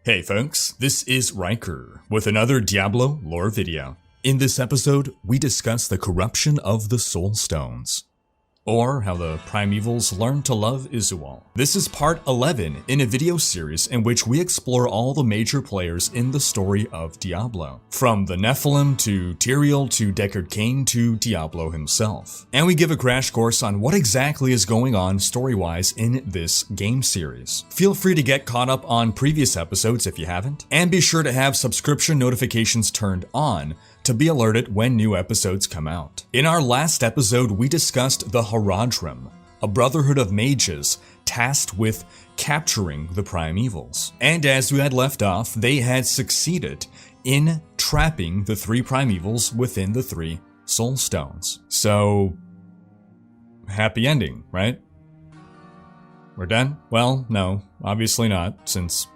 Hey folks, this is Riker with another Diablo lore video. In this episode, we discuss the corruption of the Soulstones, or how the Prime Evils learned to love Izual. This is part 11 in a video series in which we explore all the major players in the story of Diablo, from the Nephilim to Tyrael to Deckard Cain to Diablo himself. And we give a crash course on what exactly is going on story-wise in this game series. Feel free to get caught up on previous episodes if you haven't, and be sure to have subscription notifications turned on to be alerted when new episodes come out. In our last episode, we discussed the Haradrim, a brotherhood of mages tasked with capturing the Prime Evils. And as we had left off, they had succeeded in trapping the three Prime Evils within the three Soulstones. So, happy ending, right? We're done? Well, no, obviously not, since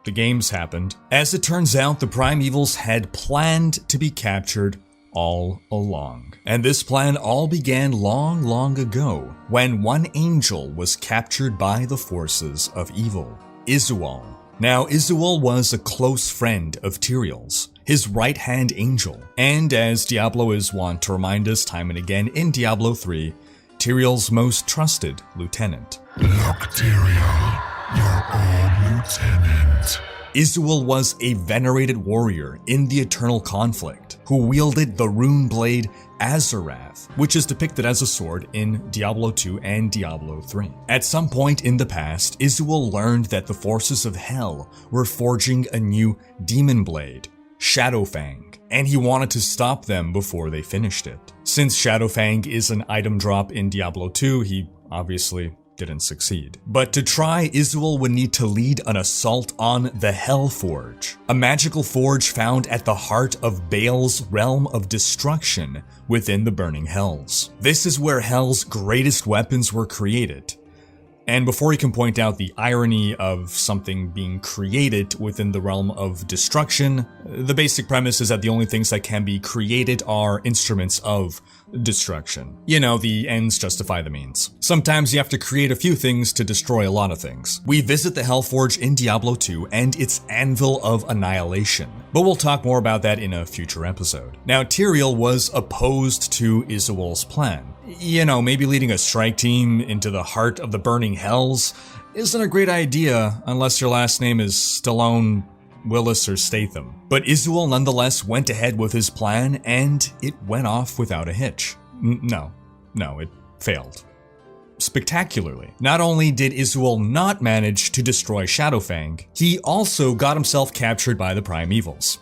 the games happened. As it turns out, the Prime Evils had planned to be captured all along. And this plan all began long ago, when one angel was captured by the forces of evil, Izual. Now, Izual was a close friend of Tyrael's, his right-hand angel, and as Diablo is wont to remind us time and again in Diablo 3, Tyrael's most trusted lieutenant. Look, Tyrael, your old lieutenant. Izual was a venerated warrior in the Eternal Conflict, who wielded the rune blade Azarath, which is depicted as a sword in Diablo 2 and Diablo 3. At some point in the past, Izual learned that the forces of hell were forging a new demon blade, Shadowfang, and he wanted to stop them before they finished it. Since Shadowfang is an item drop in Diablo 2, he obviously didn't succeed. But to try, Izual would need to lead an assault on the hellforge, a magical forge found at the heart of Baal's realm of destruction within the burning hells. This is where hell's greatest weapons were created. And before he can point out the irony of something being created within the realm of destruction, the basic premise is that the only things that can be created are instruments of destruction. You know, the ends justify the means. Sometimes you have to create a few things to destroy a lot of things. We visit the Hellforge in Diablo 2 and its Anvil of Annihilation, but we'll talk more about that in a future episode. Now, Tyrael was opposed to Izual's plan. You know, maybe leading a strike team into the heart of the burning hells isn't a great idea unless your last name is Stallone, Willis, or Statham. But Izual nonetheless went ahead with his plan, and it went off without a hitch. No, it failed. Spectacularly. Not only did Izual not manage to destroy Shadowfang, he also got himself captured by the Prime Evils.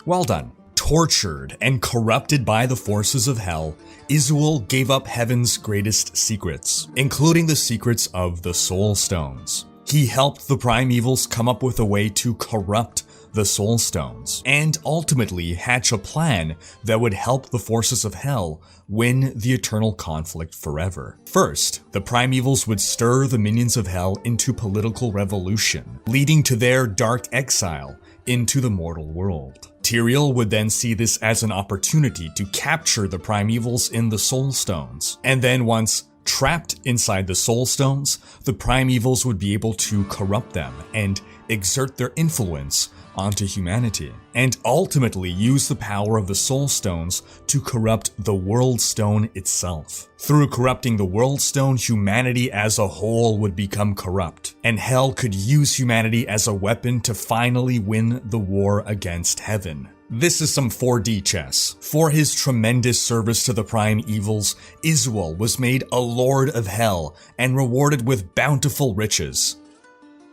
Well done. Tortured and corrupted by the forces of hell, Izual gave up heaven's greatest secrets, including the secrets of the Soulstones. He helped the Prime Evils come up with a way to corrupt the Soulstones, and ultimately hatch a plan that would help the forces of hell win the eternal conflict forever. First, the Prime Evils would stir the minions of hell into political revolution, leading to their dark exile into the mortal world. Tyrael would then see this as an opportunity to capture the Prime Evils in the Soulstones, and then once trapped inside the Soulstones, the Prime Evils would be able to corrupt them and exert their influence onto humanity, and ultimately use the power of the Soulstones to corrupt the World Stone itself. Through corrupting the World Stone, humanity as a whole would become corrupt, and hell could use humanity as a weapon to finally win the war against heaven. This is some 4D chess. For his tremendous service to the Prime Evils, Izual was made a Lord of Hell and rewarded with bountiful riches.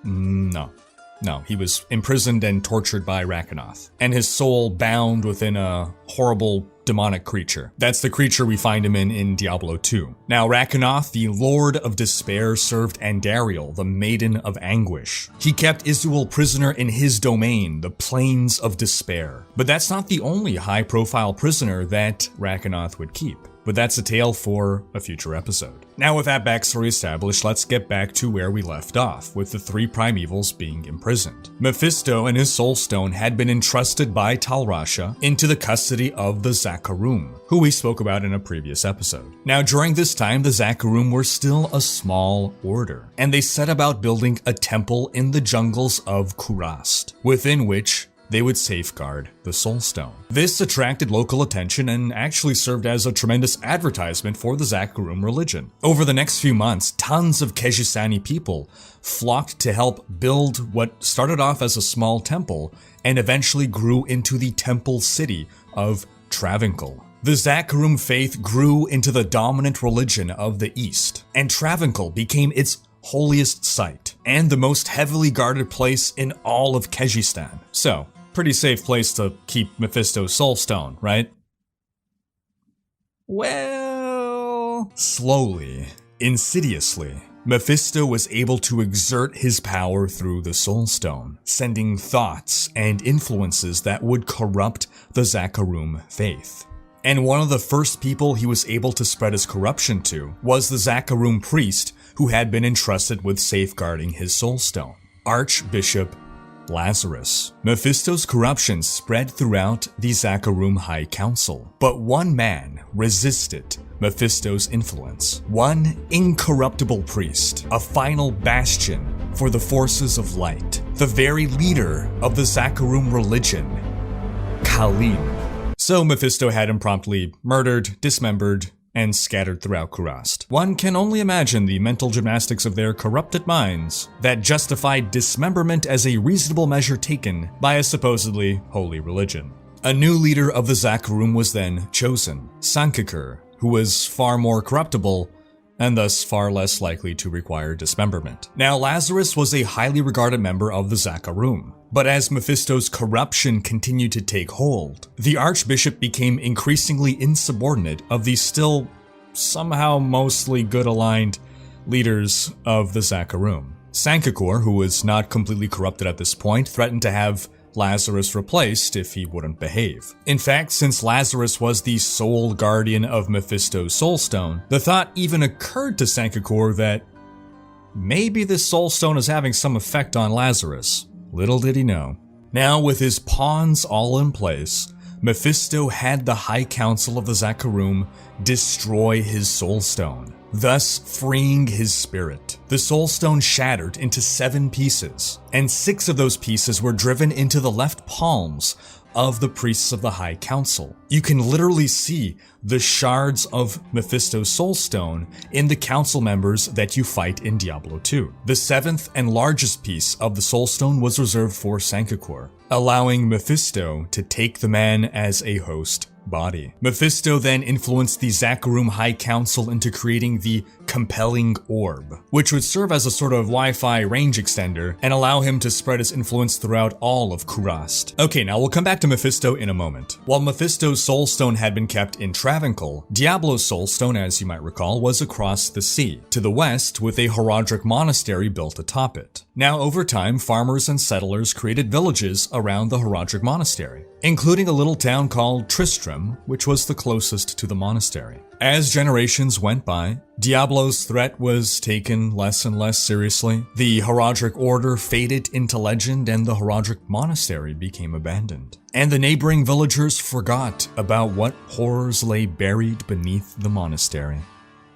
No, he was imprisoned and tortured by Rakanoth, and his soul bound within a horrible demonic creature. That's the creature we find him in Diablo 2. Now, Rakanoth, the Lord of Despair, served Andariel, the Maiden of Anguish. He kept Izual prisoner in his domain, the Plains of Despair. But that's not the only high-profile prisoner that Rakanoth would keep. but that's a tale for a future episode. Now with that backstory established, let's get back to where we left off, with the 3 Prime Evils being imprisoned. Mephisto and his Soulstone had been entrusted by Tal Rasha into the custody of the Zakarum, who we spoke about in a previous episode. Now during this time, the Zakarum were still a small order, and they set about building a temple in the jungles of Kurast, within which they would safeguard the Soulstone. This attracted local attention and actually served as a tremendous advertisement for the Zakarum religion. Over the next few months, tons of Kejisani people flocked to help build what started off as a small temple and eventually grew into the temple city of Travancore. The Zakarum faith grew into the dominant religion of the East, and Travancore became its holiest site and the most heavily guarded place in all of Kejistan. So, pretty safe place to keep Mephisto's Soulstone, right? Well, slowly, insidiously, Mephisto was able to exert his power through the Soulstone, sending thoughts and influences that would corrupt the Zakarum faith. And one of the first people he was able to spread his corruption to was the Zakarum priest who had been entrusted with safeguarding his Soulstone, Archbishop Lazarus. Mephisto's corruption spread throughout the Zakarum High Council, but one man resisted Mephisto's influence. One incorruptible priest, a final bastion for the forces of light, the very leader of the Zakarum religion, Khalim. So Mephisto had him promptly murdered, dismembered, and scattered throughout Kurast. One can only imagine the mental gymnastics of their corrupted minds that justified dismemberment as a reasonable measure taken by a supposedly holy religion. A new leader of the Zakarum was then chosen, Sankakur, who was far more corruptible and thus far less likely to require dismemberment. Now, Lazarus was a highly regarded member of the Zakarum, but as Mephisto's corruption continued to take hold, the Archbishop became increasingly insubordinate of the still somehow mostly good-aligned leaders of the Zakarum. Sankakur, who was not completely corrupted at this point, threatened to have Lazarus replaced if he wouldn't behave. In fact, since Lazarus was the sole guardian of Mephisto's Soulstone, the thought even occurred to Sankakur that maybe this Soulstone is having some effect on Lazarus. Little did he know. Now, with his pawns all in place, Mephisto had the High Council of the Zakarum destroy his Soulstone, thus freeing his spirit. The Soulstone shattered into 7 pieces, and 6 of those pieces were driven into the left palms of the priests of the High Council. You can literally see the shards of Mephisto's Soulstone in the council members that you fight in Diablo 2. The 7th and largest piece of the Soulstone was reserved for Sankakur, allowing Mephisto to take the man as a host body. Mephisto then influenced the Zakarum High Council into creating the Compelling Orb, which would serve as a sort of Wi-Fi range extender and allow him to spread his influence throughout all of Kurast. Okay, now we'll come back to Mephisto in a moment. While Mephisto's Soulstone had been kept in Travancore, Diablo's Soulstone, as you might recall, was across the sea, to the west, with a Heraldric monastery built atop it. Now, over time, farmers and settlers created villages around the Heraldric monastery, including a little town called Tristram, which was the closest to the monastery. As generations went by, Diablo's threat was taken less and less seriously. The Heraldric Order faded into legend and the Heraldric Monastery became abandoned. And the neighboring villagers forgot about what horrors lay buried beneath the monastery.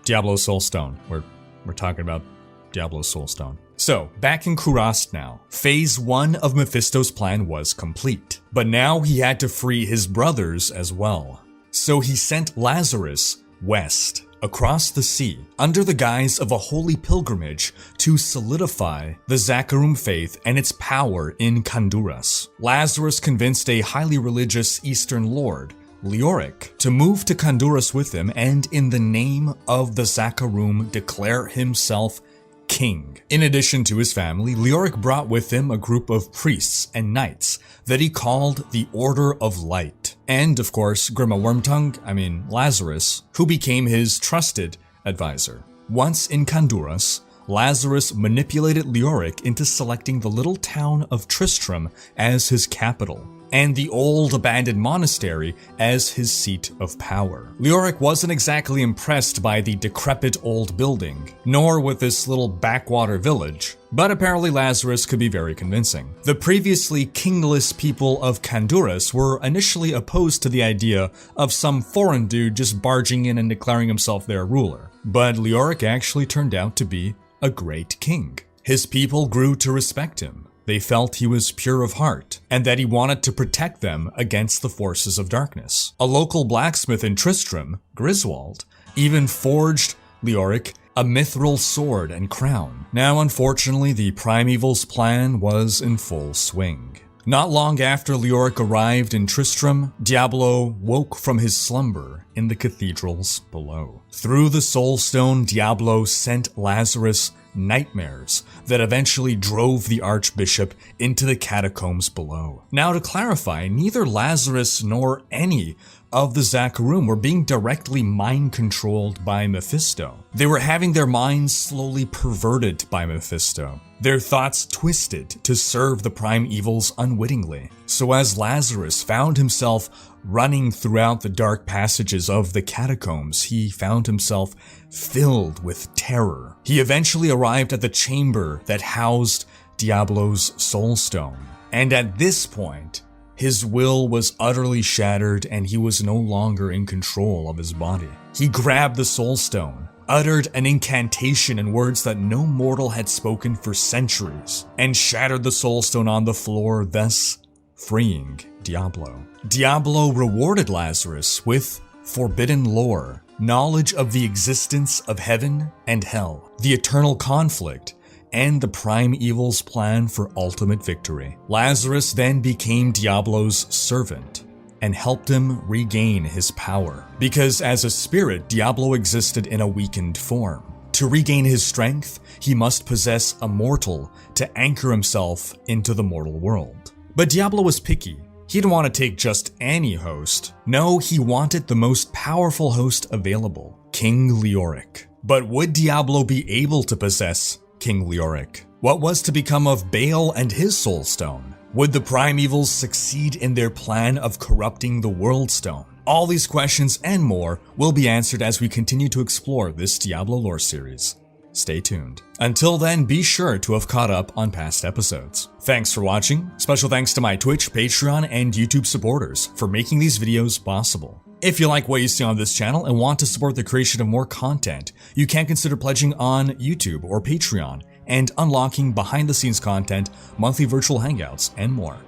Diablo's Soulstone. We're talking about Diablo's Soulstone. So, back in Kurast now, Phase 1 of Mephisto's plan was complete. But now he had to free his brothers as well. So he sent Lazarus west, across the sea, under the guise of a holy pilgrimage to solidify the Zakarum faith and its power in Khanduras. Lazarus convinced a highly religious Eastern lord, Leoric, to move to Khanduras with him and in the name of the Zakarum declare himself king. In addition to his family, Leoric brought with him a group of priests and knights that he called the Order of Light. And, of course, Lazarus, who became his trusted advisor. Once in Khanduras, Lazarus manipulated Leoric into selecting the little town of Tristram as his capital. and the old abandoned monastery as his seat of power. Leoric wasn't exactly impressed by the decrepit old building, nor with this little backwater village, but apparently Lazarus could be very convincing. The previously kingless people of Kandurus were initially opposed to the idea of some foreign dude just barging in and declaring himself their ruler, but Leoric actually turned out to be a great king. His people grew to respect him. They felt he was pure of heart, and that he wanted to protect them against the forces of darkness. A local blacksmith in Tristram, Griswold, even forged Leoric a mithril sword and crown. Now, unfortunately, the Prime Evils plan was in full swing. Not long after Leoric arrived in Tristram, Diablo woke from his slumber in the cathedrals below. Through the Soulstone, Diablo sent Lazarus nightmares that eventually drove the Archbishop into the catacombs below. Now, to clarify, neither Lazarus nor any of the Zakarum were being directly mind-controlled by Mephisto. They were having their minds slowly perverted by Mephisto, their thoughts twisted to serve the Prime Evils unwittingly. So as Lazarus found himself running throughout the dark passages of the catacombs, he found himself filled with terror. He eventually arrived at the chamber that housed Diablo's Soulstone, and at this point, his will was utterly shattered and he was no longer in control of his body. He grabbed the Soulstone, uttered an incantation in words that no mortal had spoken for centuries, and shattered the Soulstone on the floor, thus freeing Diablo. Diablo rewarded Lazarus with forbidden lore, knowledge of the existence of heaven and hell, the eternal conflict, and the Prime Evils' plan for ultimate victory. Lazarus then became Diablo's servant and helped him regain his power, because as a spirit, Diablo existed in a weakened form. To regain his strength, he must possess a mortal to anchor himself into the mortal world. But Diablo was picky. He didn't want to take just any host. No, he wanted the most powerful host available, King Leoric. But would Diablo be able to possess King Leoric? What was to become of Baal and his Soulstone? Would the Prime Evils succeed in their plan of corrupting the World Stone? All these questions and more will be answered as we continue to explore this Diablo lore series. Stay tuned. Until then, be sure to have caught up on past episodes. Thanks for watching. Special thanks to my Twitch, Patreon, and YouTube supporters for making these videos possible. If you like what you see on this channel and want to support the creation of more content, you can consider pledging on YouTube or Patreon and unlocking behind-the-scenes content, monthly virtual hangouts, and more.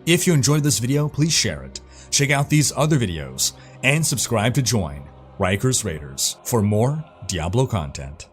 If you enjoyed this video, please share it, check out these other videos, and subscribe to join Rikers Raiders for more Diablo content.